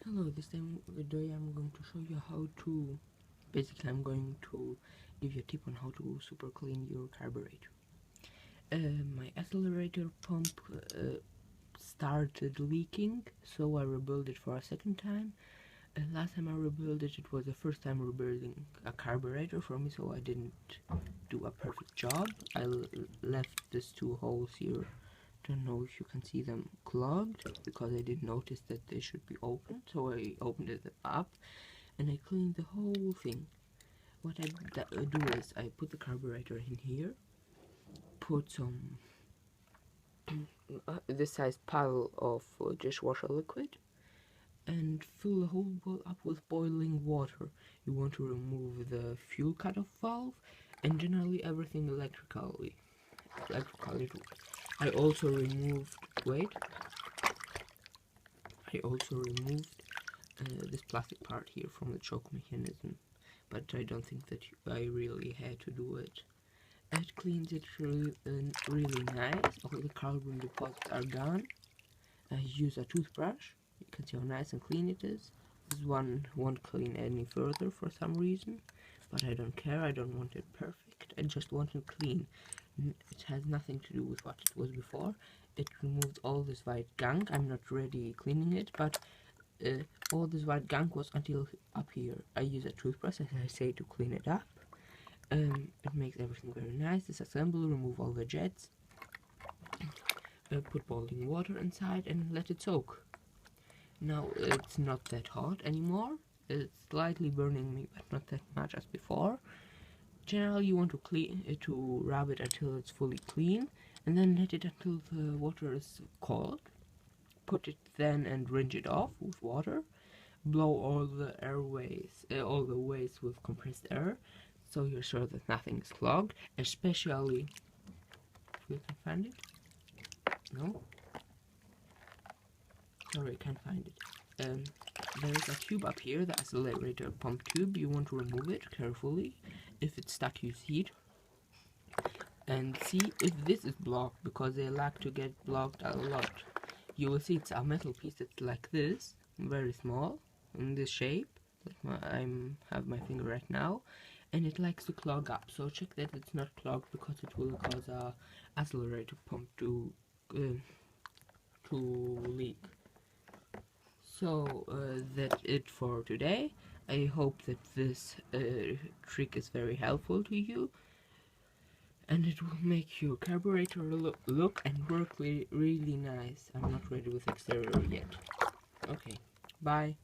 Hello, this time today I'm going to show you how to, basically I'm going to give you a tip on how to super clean your carburetor. My accelerator pump started leaking, so I rebuilt it for a second time. Last time I rebuilt it, it was the first time rebuilding a carburetor for me, so I didn't do a perfect job. I left these two holes here. Don't know if you can see them clogged because I did notice that they should be open, so I opened it up and I cleaned the whole thing. What I do is I put the carburetor in here, put some this size paddle of dishwasher liquid, and fill the whole bowl up with boiling water. You want to remove the fuel cutoff valve and generally everything electrically. I also removed this plastic part here from the choke mechanism, but I don't think that I really had to do it. It cleans it really nice. All the carbon deposits are gone. I use a toothbrush. You can see how nice and clean it is. This one won't clean any further for some reason, but I don't care. I don't want it perfect. I just want it clean. It has nothing to do with what it was before. It removed all this white gunk. I'm not really cleaning it, but all this white gunk was until up here. I use a toothbrush, as I say, to clean it up. It makes everything very nice. Disassemble, remove all the jets, put boiling water inside and let it soak. Now it's not that hot anymore. It's slightly burning me, but not that much as before. Generally, you want to rub it until it's fully clean, and then let it until the water is cold. Put it then and rinse it off with water. Blow all the ways with compressed air, so you're sure that nothing is clogged. Especially, if you can find it. No. Sorry, I can't find it. There is a tube up here, the accelerator pump tube. You want to remove it carefully. If it's stuck, you see it. And see if this is blocked, because they like to get blocked a lot. You will see it's a metal piece that's like this, very small, in this shape. Like I have my finger right now, and it likes to clog up. So check that it's not clogged, because it will cause a accelerator pump to leak. So that's it for today. I hope that this trick is very helpful to you, and it will make your carburetor look and work really nice. I'm not ready with exterior yet. Okay, bye.